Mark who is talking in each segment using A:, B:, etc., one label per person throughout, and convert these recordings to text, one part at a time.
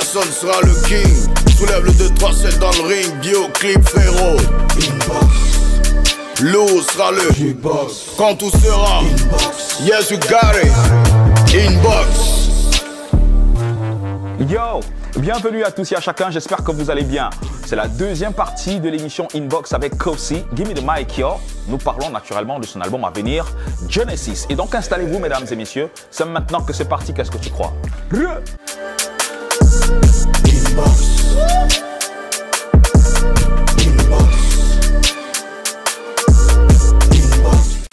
A: personne sera le king. Soulève le 2-3-7 dans le ring. Bioclip frérot. Inbox. Lou sera le Jukebox. Quand tout sera Inbox. Yes you got it. Inbox.
B: Yo, bienvenue à tous et à chacun, j'espère que vous allez bien. C'est la deuxième partie de l'émission Inbox avec Kosi, Give Me The Mic Yo. Nous parlons naturellement de son album à venir, Genesis. Et donc installez-vous mesdames et messieurs, c'est maintenant que c'est parti, qu'est-ce que tu crois?
A: Inbox.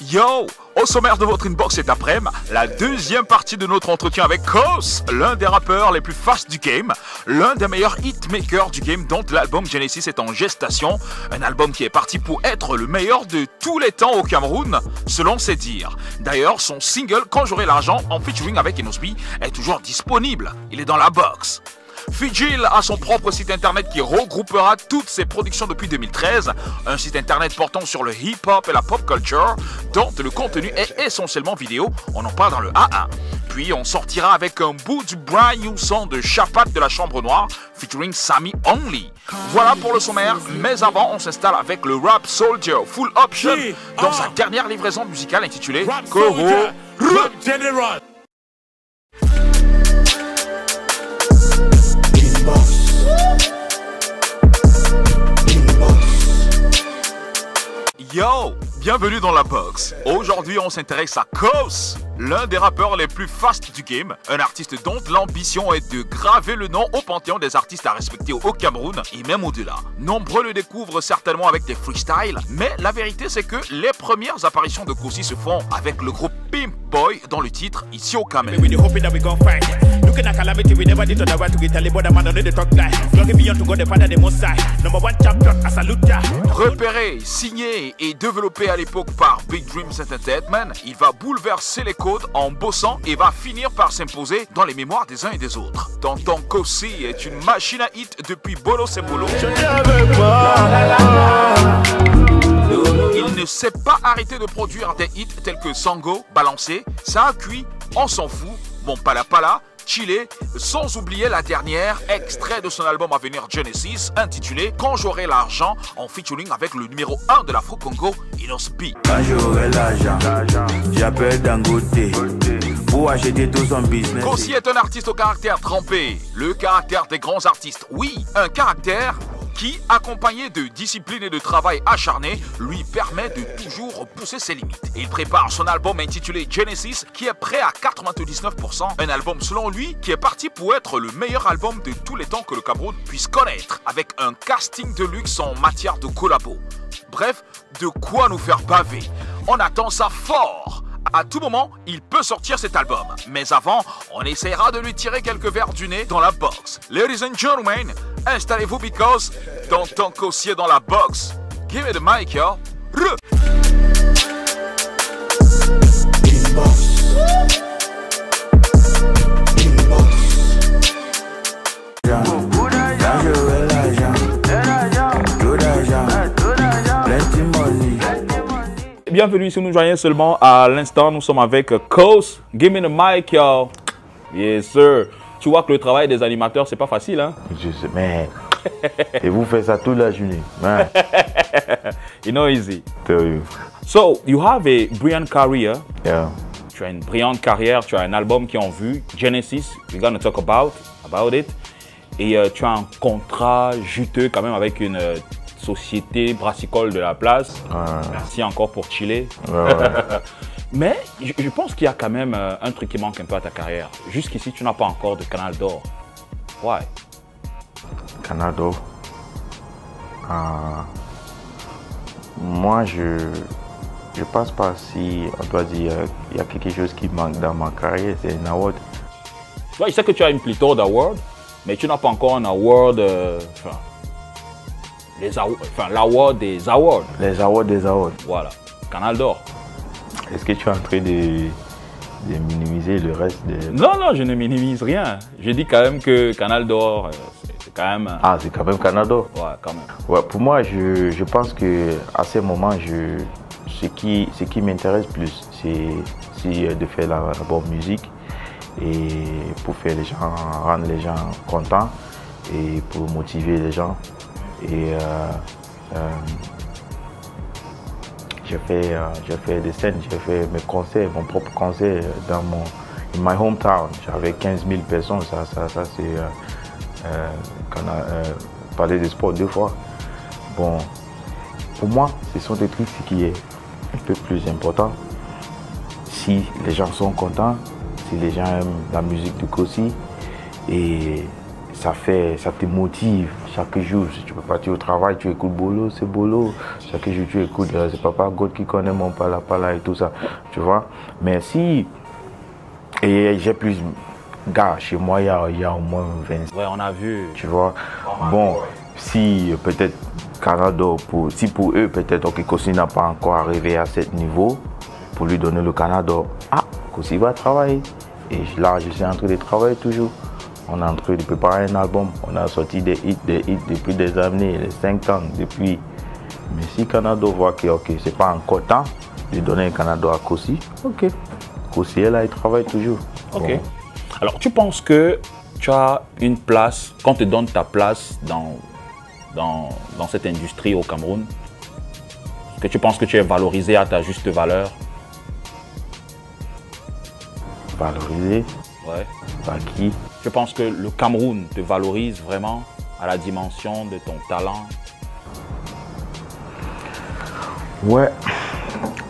B: Yo, au sommaire de votre inbox cet après-midi, la deuxième partie de notre entretien avec Kos, l'un des rappeurs les plus fast du game, l'un des meilleurs hitmakers du game dont l'album Genesis est en gestation, un album qui est parti pour être le meilleur de tous les temps au Cameroun, selon ses dires. D'ailleurs, son single Quand j'aurai l'argent en featuring avec Enosby est toujours disponible, il est dans la box. Fijil a son propre site internet qui regroupera toutes ses productions depuis 2013, un site internet portant sur le hip-hop et la pop culture, dont le contenu est essentiellement vidéo, on en parle dans le A1. Puis on sortira avec un bout du brand new son de Chapat de la Chambre Noire, featuring Sammy Only. Voilà pour le sommaire, mais avant on s'installe avec le Rap Soldier Full Option dans sa dernière livraison musicale intitulée Koro Rap General. Yo, bienvenue dans la box. Aujourd'hui, on s'intéresse à Kos, l'un des rappeurs les plus fast du game, un artiste dont l'ambition est de graver le nom au panthéon des artistes à respecter au Cameroun et même au-delà. Nombreux le découvrent certainement avec des freestyles, mais la vérité c'est que les premières apparitions de Kosi se font avec le groupe Pimp Boy dans le titre Ici au Cameroun. Repéré, signé et développé à l'époque par Big Dreams Entertainment, il va bouleverser les codes en bossant et va finir par s'imposer dans les mémoires des uns et des autres. Tonton Kosi est une machine à hit depuis Bolo c'est Bolo. Il ne s'est pas arrêté de produire des hits tels que Sango, Balancé, Ça a cuit, On s'en fout, Mon Pala Pala, Chile, sans oublier la dernière, extrait de son album à venir Genesis, intitulé Quand j'aurai l'argent, en featuring avec le numéro 1 de l'Afro-Congo, Enosby.
C: Quand j'aurai l'argent, j'appelle Dangote pour acheter tout son business.
B: Kosi est un artiste au caractère trempé, le caractère des grands artistes. Oui, un caractère qui, accompagné de discipline et de travail acharné, lui permet de toujours pousser ses limites. Il prépare son album intitulé Genesis, qui est prêt à 99%, un album selon lui qui est parti pour être le meilleur album de tous les temps que le Cameroun puisse connaître, avec un casting de luxe en matière de collabo. Bref, de quoi nous faire baver. On attend ça fort. À tout moment, il peut sortir cet album. Mais avant, on essaiera de lui tirer quelques verres du nez dans la box. Ladies and gentlemen, installez-vous because Tonton Kosi est dans la box. Give me the mic, yo. Bienvenue si nous joignons seulement à l'instant, nous sommes avec Kos. Give me the mic, yo. Yes, sir. Tu vois que le travail des animateurs, c'est pas facile, hein?
C: Je sais, mais... Et vous faites ça toute la journée, man.
B: It's not easy.
C: Tell you.
B: So, you have a brilliant career.
C: Yeah.
B: Tu as une brillante carrière, tu as un album qui est en vue, Genesis, we're gonna talk about it. Et tu as un contrat juteux quand même avec une... société brassicole de la place. Merci encore pour chiller. Mais je pense qu'il y a quand même un truc qui manque un peu à ta carrière. Jusqu'ici, tu n'as pas encore de Canal d'Or. Why?
C: Canal d'Or. Moi, je pense pas si on doit dire il y a quelque chose qui manque dans ma carrière, c'est un award.
B: Ouais, je sais que tu as une pléthore d'awards, mais tu n'as pas encore un award. L'award des awards.
C: Les awards des awards.
B: Voilà, Canal d'Or.
C: Est-ce que tu es en train de minimiser le reste des...
B: Non, je ne minimise rien. Je dis quand même que Canal d'Or, c'est quand même...
C: Ah, c'est quand même Canal d'Or?
B: Ouais, quand même.
C: Ouais, pour moi, je pense qu'à ce moment, ce qui m'intéresse plus, c'est de faire la bonne musique et pour faire les gens, rendre les gens contents et pour motiver les gens. Et j'ai fait des scènes, j'ai fait mes concerts, mon propre concert dans my hometown. J'avais 15 000 personnes, ça c'est qu'on a parlé de sport 2 fois. Bon, pour moi, ce sont des trucs qui est un peu plus important. Si les gens sont contents, si les gens aiment la musique de Kosi, et ça te motive chaque jour. Si tu peux partir au travail, tu écoutes Bolo, c'est Bolo. Chaque jour, tu écoutes, c'est Papa God qui connaît mon pala et tout ça, tu vois. Mais si, et j'ai plus gars, chez moi, il y a au moins 20.
B: Ouais, on a vu.
C: Tu vois, bon, si peut-être Canada, si pour eux, peut-être que Kosi n'a pas encore arrivé à ce niveau, pour lui donner le Canada, Kosi va travailler. Et là, je suis en train de travailler toujours. On est en train de préparer un album. On a sorti des hits depuis des années, les 5 ans depuis. Mais si Canada voit que c'est pas encore temps de donner un Canada à Kosi, ok. Kosi est là, il travaille toujours.
B: Ok.
C: Bon.
B: Alors, tu penses que tu as une place, qu'on te donne ta place dans cette industrie au Cameroun? Est-ce que tu penses que tu es valorisé à ta juste valeur?
C: Valorisé?
B: Ouais.
C: Par qui?
B: Je pense que le Cameroun te valorise vraiment à la dimension de ton talent.
C: Ouais.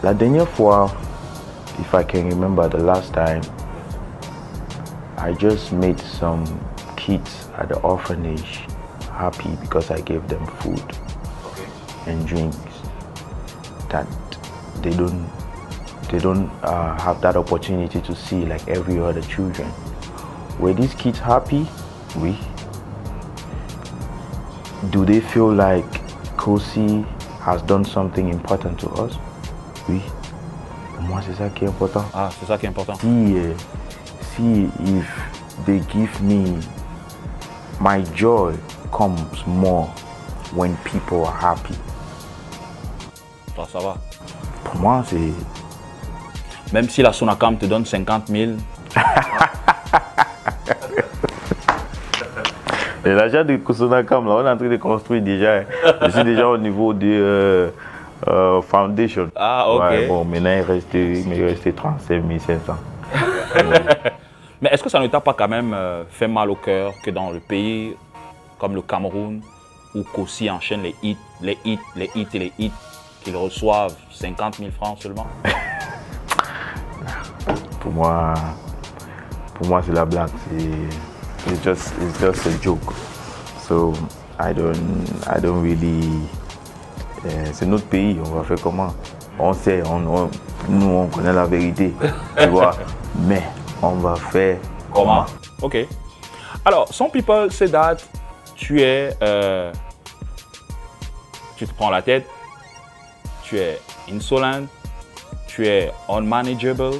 C: La dernière fois, if I can remember the last time, I just made some kids at the orphanage happy because I gave them food and drinks that they don't have that opportunity to see like every other children. Were these kids happy? Oui. Do they feel like Kosi has done something important to us? Oui. Pour moi, c'est ça qui est important.
B: Ah, c'est ça qui est important.
C: Si if they give me, my joy comes more when people are happy.
B: Ça va.
C: Pour moi, c'est...
B: Même si la Sonacam te donne 50 000.
C: Et l'achat de Sonacam, là, on est en train de construire déjà. Je suis déjà au niveau de Foundation.
B: Ah, ok.
C: Ouais, bon, maintenant, il me reste 35 500.
B: Mais est-ce que ça ne t'a pas quand même fait mal au cœur que dans le pays comme le Cameroun, où Kosi enchaîne les hits, qu'ils reçoivent 50 000 francs seulement?
C: Pour moi, c'est la blague. It's just a joke. So I don't really. C'est notre pays. On va faire comment? On sait, nous on connaît la vérité, tu vois. Mais on va faire comment?
B: Ok. Alors, some people say that tu te prends la tête, tu es insolent, tu es unmanageable.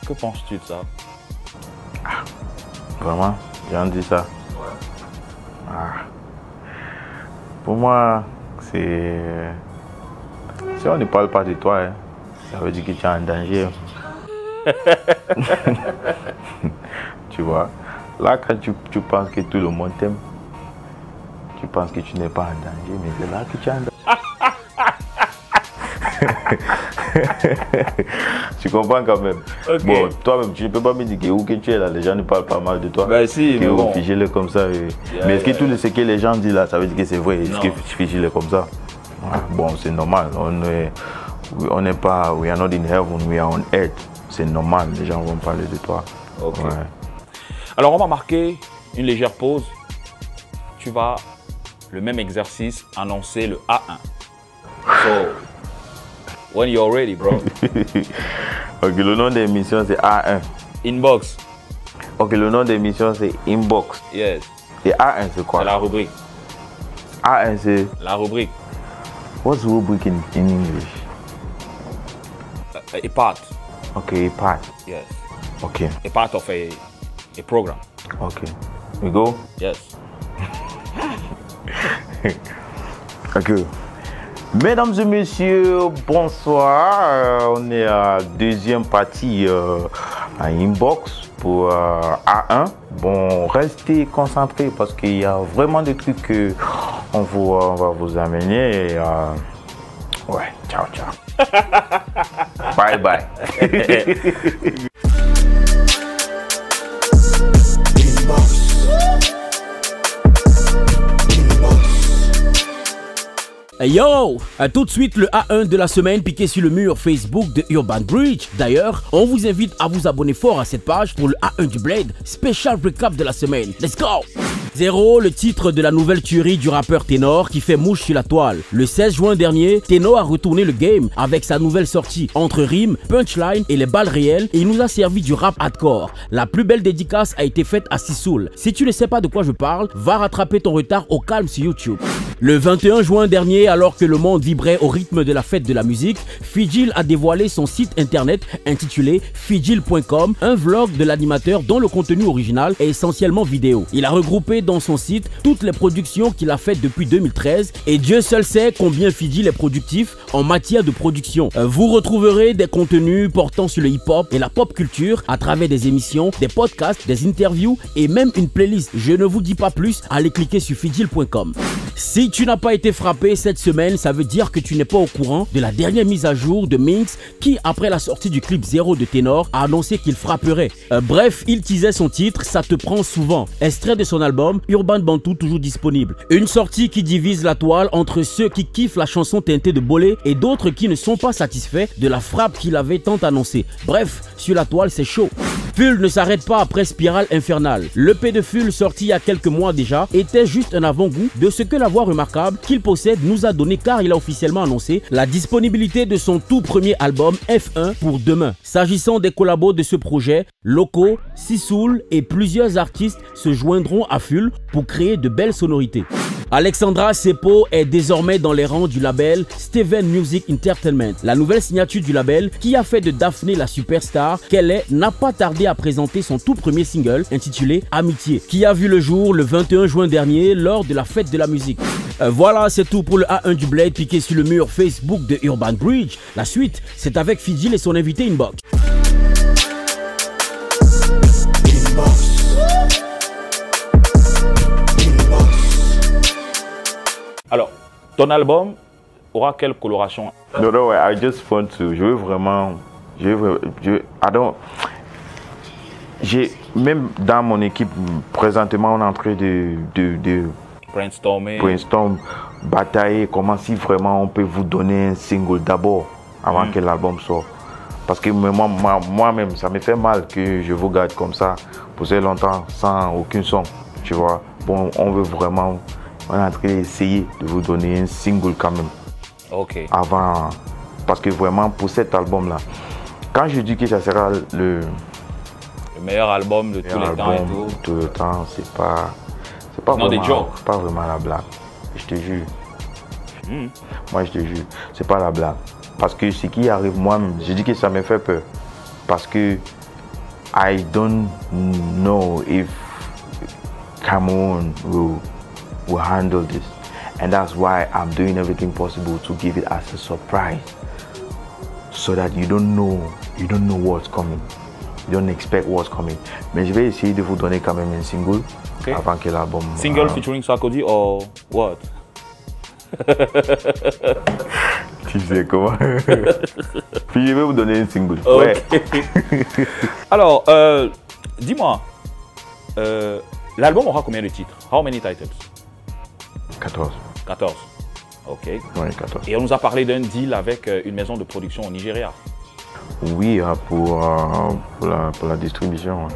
B: Que penses-tu de ça?
C: Vraiment? J'ai entendu ça. Pour moi, c'est... Si on ne parle pas de toi, hein, ça veut dire que tu es en danger. Tu vois? Là, quand tu penses que tout le monde t'aime, tu penses que tu n'es pas en danger, mais c'est là que tu es en danger. Tu comprends quand même. Okay. Bon, toi-même, tu ne peux pas me dire que où que tu es là, les gens ne parlent pas mal de toi.
B: Ben si, mais bon.
C: Figé-le comme ça. Mais est-ce que tout ce que les gens disent là, ça veut dire que c'est vrai? Est-ce que figé-le comme ça? Bon, c'est normal. On n'est pas, we are not in heaven, we are on earth. C'est normal, les gens vont parler de toi.
B: Okay. Ouais. Alors, on va marquer une légère pause. Tu vas, le même exercice, annoncer le A1. So, when you're ready, bro.
C: Ok, le nom de l'émission c'est A1.
B: Inbox.
C: Ok, le nom de l'émission c'est Inbox.
B: Yes.
C: Et A1 c'est quoi?
B: C'est la rubrique.
C: A1 c'est...
B: La rubrique.
C: What's the rubric in English?
B: A part.
C: Okay, a part.
B: Yes.
C: Okay.
B: A part of a program.
C: Okay. We go?
B: Yes.
C: Ok. Mesdames et messieurs, bonsoir. On est à deuxième partie à Inbox pour A1. Bon, restez concentrés parce qu'il y a vraiment des trucs que on va vous amener. Et, ouais, ciao, ciao. Bye, bye.
D: Yo, tout de suite le A1 de la semaine piqué sur le mur Facebook de Urban Bridge. D'ailleurs, on vous invite à vous abonner fort à cette page pour le A1 du Blade, spécial recap de la semaine. Let's go! 0, le titre de la nouvelle tuerie du rappeur Ténor qui fait mouche sur la toile. Le 16 juin dernier, Ténor a retourné le game avec sa nouvelle sortie entre rimes, punchline et les balles réelles et il nous a servi du rap hardcore. La plus belle dédicace a été faite à Sisoul. Si tu ne sais pas de quoi je parle, va rattraper ton retard au calme sur YouTube. Le 21 juin dernier, alors que le monde vibrait au rythme de la fête de la musique, Fijil a dévoilé son site internet intitulé fijil.com, un vlog de l'animateur dont le contenu original est essentiellement vidéo. Il a regroupé dans son site toutes les productions qu'il a faites depuis 2013 et Dieu seul sait combien Fijil est productif en matière de production. Vous retrouverez des contenus portant sur le hip-hop et la pop culture à travers des émissions, des podcasts, des interviews et même une playlist. Je ne vous dis pas plus, allez cliquer sur fijil.com. Si tu n'as pas été frappé cette semaine, ça veut dire que tu n'es pas au courant de la dernière mise à jour de Minx qui, après la sortie du clip 0 de Ténor, a annoncé qu'il frapperait. Bref, il teasait son titre, ça te prend souvent. Extrait de son album, Urban Bantu toujours disponible. Une sortie qui divise la toile entre ceux qui kiffent la chanson teintée de bolé et d'autres qui ne sont pas satisfaits de la frappe qu'il avait tant annoncée. Bref, sur la toile, c'est chaud. Full ne s'arrête pas après Spirale Infernale. L'EP de Full sorti il y a quelques mois déjà était juste un avant-goût de ce que la voix remarquable qu'il possède nous a donné car il a officiellement annoncé la disponibilité de son tout premier album F1 pour demain. S'agissant des collabos de ce projet, Loco, Sisoul et plusieurs artistes se joindront à Full pour créer de belles sonorités. Alexandra Seppo est désormais dans les rangs du label Steven Music Entertainment. La nouvelle signature du label, qui a fait de Daphné la superstar qu'elle est, n'a pas tardé à présenter son tout premier single intitulé Amitié, qui a vu le jour le 21 juin dernier lors de la fête de la musique. Voilà, c'est tout pour le A1 du Blade piqué sur le mur Facebook de Urban Bridge. La suite, c'est avec Fijil et son invité Inbox.
E: Alors, ton album aura quelle coloration?
C: No, I just want to. Je veux vraiment. Même dans mon équipe, présentement, on est en train de brainstorm, batailler, comment si vraiment on peut vous donner un single d'abord, avant que l'album sorte. Parce que moi-même, ça me fait mal que je vous garde comme ça, pour si longtemps, sans aucun son, tu vois. Bon, on veut vraiment. On est en train d'essayer de vous donner un single quand même.
E: Ok.
C: Avant, parce que vraiment pour cet album-là, quand je dis que ça sera le
E: meilleur album de tous les temps et tout.
C: Tout le temps, c'est pas vraiment la blague. Je te jure. Moi je te jure, c'est pas la blague. Parce que ce qui arrive moi-même, je dis que ça me fait peur. Parce que I don't know if Cameroon will handle this, and that's why I'm doing everything possible to give it as a surprise, so that you don't know what's coming, you don't expect what's coming. Mais je vais essayer de vous donner quand même un single avant que l'album.
E: Single featuring Sarkozy or what?
C: Tu sais comment? Puis je vais vous donner un single.
E: Okay.
C: Ouais.
E: Alors, dis-moi, l'album aura combien de titres? How many titles?
C: 14.
E: 14. Ok.
C: Oui, 14.
E: Et on nous a parlé d'un deal avec une maison de production au Nigeria.
C: Oui, pour la distribution.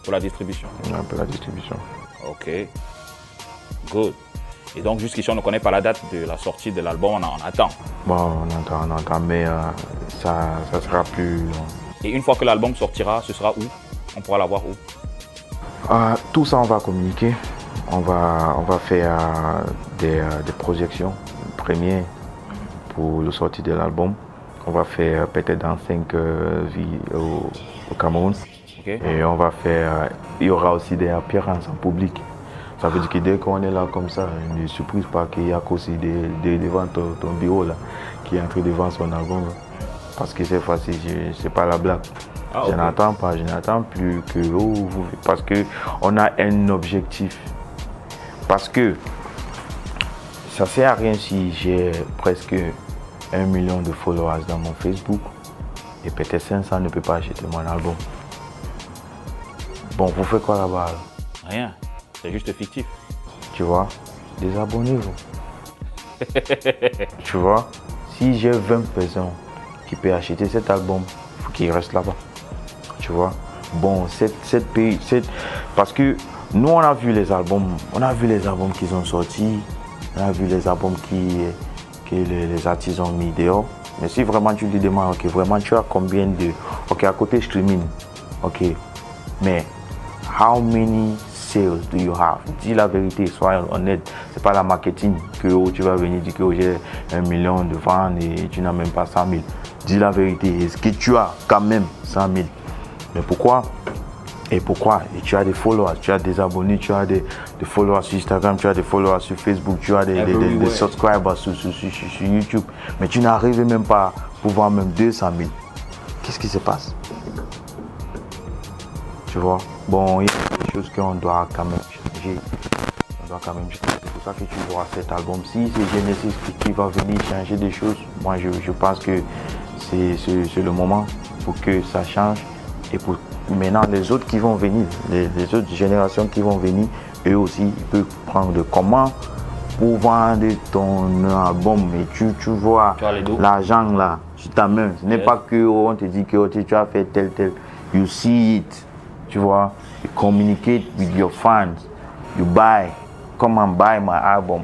E: Pour la distribution.
C: Ouais, pour la distribution.
E: Ok. Good. Et donc jusqu'ici, on ne connaît pas la date de la sortie de l'album, on attend.
C: Bon, on attend, mais ça sera plus long.
E: Et une fois que l'album sortira, ce sera où? On pourra l'avoir où?
C: Tout ça, on va communiquer. On va faire des projections premières pour la sortie de l'album. On va faire peut-être dans 5 villes au Cameroun.
E: Okay.
C: Et on va faire, il y aura aussi des appearances en public. Ça veut dire que dès qu'on est là comme ça, ne surprise pas qu'il y a aussi devant ton bureau là, qui est en train de vendre son album. Parce que c'est facile, c'est pas la blague.
E: Ah,
C: Je
E: ok.
C: n'attends pas, je n'attends plus que vous, parce que on a un objectif. Parce que ça sert à rien si j'ai presque 1 million de followers dans mon Facebook et peut-être 500 ne peut pas acheter mon album. Bon, vous faites quoi là-bas?
E: Rien. C'est juste fictif.
C: Tu vois? Désabonnez-vous. Tu vois? Si j'ai 20 personnes qui peuvent acheter cet album, il faut qu'il reste là-bas. Tu vois? Bon, parce que nous on a vu les albums qu'ils ont sortis, on a vu les albums que les artistes ont mis dehors. Mais si vraiment tu lui demandes, ok, vraiment tu as combien de, ok, à côté streaming, ok, mais how many sales do you have? Dis la vérité, sois honnête. C'est pas la marketing que oh, tu vas venir dire que oh, j'ai 1 million de ventes et tu n'as même pas 100 000. Dis la vérité, est-ce que tu as quand même 100 000? Mais pourquoi? Et pourquoi? Et tu as des followers, tu as des abonnés, tu as des followers sur Instagram, tu as des followers sur Facebook, tu as des subscribers sur YouTube. Mais tu n'arrives même pas à pouvoir même 200 000. Qu'est-ce qui se passe? Tu vois? Bon, il y a des choses qu'on doit quand même changer. On doit quand même changer. C'est pour ça que tu vois cet album. Si c'est Genesis qui va venir changer des choses, moi je pense que c'est le moment pour que ça change. Et pour maintenant les autres qui vont venir, les autres générations qui vont venir, eux aussi, ils peuvent prendre comment pour vendre ton album. Mais tu vois l'argent là, sur ta main. Ce n'est pas que oh, on te dit que oh, tu as fait tel. You see it. Tu vois, you communicate with your fans. You buy. Come and buy my album.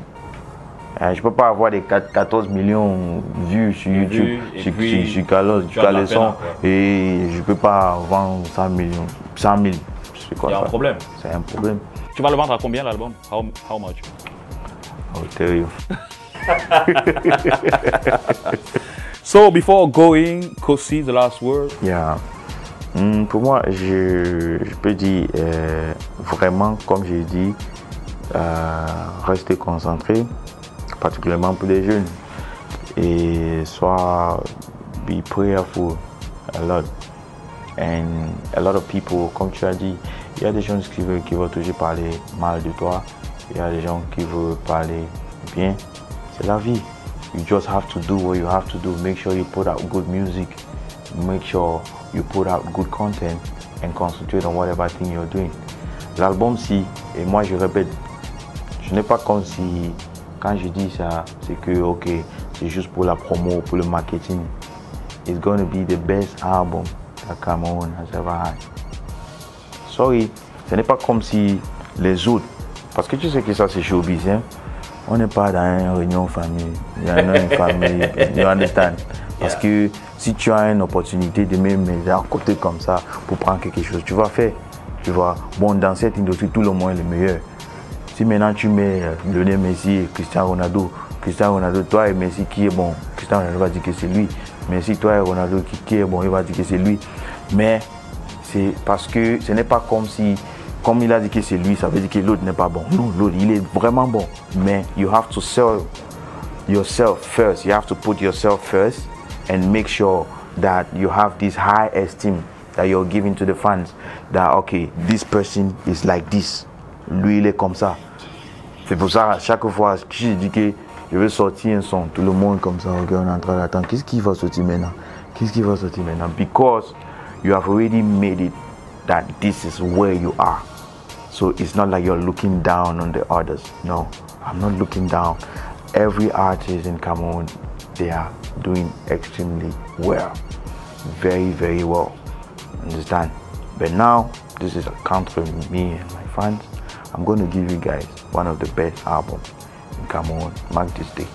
C: Je peux pas avoir des 14 millions de vues sur YouTube, sur Caleçon, et je peux pas vendre 100 millions. 100 000. C'est quoi ça?
E: Il y a un problème.
C: C'est un problème.
E: Tu vas le vendre à combien l'album? How much?
C: I'll tell you.
E: So before going, Kosi, the last word.
C: Yeah. Pour moi, je peux dire vraiment, comme j'ai dit, rester concentré, particulièrement pour les jeunes, et soit be prayerful a lot. And a lot of people, comme tu as dit, il y a des gens qui vont toujours parler mal de toi, il y a des gens qui veulent parler bien. C'est la vie. You just have to do what you have to do. Make sure you put out good music. Make sure you put out good content and concentrate on whatever thing you're doing. L'album, si, et moi je répète, je n'ai pas comme si, quand je dis ça, c'est que ok, c'est juste pour la promo, pour le marketing. It's gonna be the best album that Cameroon has ever had. Sorry, ce n'est pas comme si les autres, parce que tu sais que ça c'est showbiz, hein? On n'est pas dans une réunion famille, il y a une famille, you understand? Parce que si tu as une opportunité de me mettre à côté comme ça pour prendre quelque chose, tu vas faire. Tu vois, bon, dans cette industrie, tout le monde est le meilleur. Si maintenant tu mets Lionel Messi et Cristiano Ronaldo, toi et Messi qui est bon, Cristiano Ronaldo va dire que c'est lui. Mais si toi et Ronaldo qui est bon, il va dire que c'est lui. Mais c'est parce que ce n'est pas comme si, comme il a dit que c'est lui, ça veut dire que l'autre n'est pas bon. Non, l'autre, il est vraiment bon. Mais you have to sell yourself first. You have to put yourself first and make sure that you have this high esteem that you're giving to the fans. That, okay, this person is like this. Lui, il est comme ça. C'est pour ça, à chaque fois que je dis que je vais sortir un son, tout le monde comme ça, okay, on est en train d'attendre. Qu'est-ce qui va sortir maintenant? Because you have already made it that this is where you are. So it's not like you're looking down on the others. No, I'm not looking down. Every artist in Cameroon, they are doing extremely well. Very, very well. Understand? But now, this is a country with me and my fans. I'm going to give you guys one of the best albums in Cameroon. Mark this day.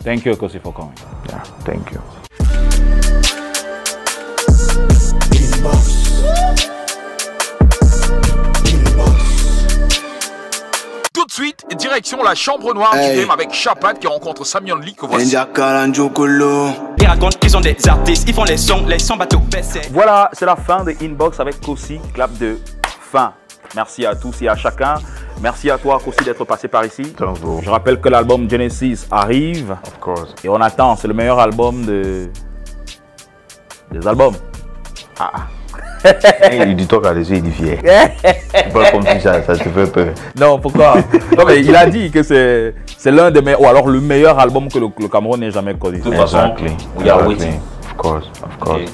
E: Thank you, Kosi, for coming.
C: Yeah, thank you.
B: Tout de suite, direction la chambre noire du game avec Chapat qui rencontre Samion Lee que voici.
F: Ils racontent qu'ils sont des artistes, ils font les sons bateaux baissés.
E: Voilà, c'est la fin de Inbox avec Kosi, clap de fin. Merci à tous et à chacun. Merci à toi, Kosi, d'être passé par ici. Je rappelle que l'album Genesis arrive.
C: Of course.
E: Et on attend, c'est le meilleur album des albums.
C: Il dit toi qu'à dessus, il dit fier. Pas comme si ça te fait peur.
E: Non, pourquoi? Non, mais il a dit que c'est l'un des meilleurs, ou alors le meilleur album que le Cameroun n'ait jamais connu.
G: De toute façon, we are waiting.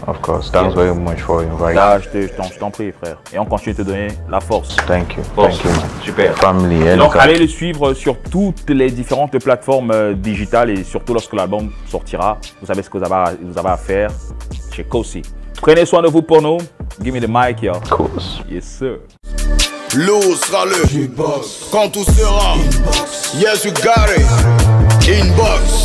C: Of course. Thanks very much for inviting.
E: Là, je t'en prie, frère. Et on continue de te donner la force.
C: Thank you.
G: Force.
C: Thank you, man.
G: Super.
C: Family.
E: Donc, allez le suivre sur toutes les différentes plateformes digitales et surtout lorsque l'album sortira. Vous savez ce que vous avez à faire chez Kosi. Prenez soin de vous pour nous. Give me the mic, yo.
C: Of course.
E: Yes, sir.
A: L'eau sera le Inbox. Quand tout sera Yes, you got it. Inbox.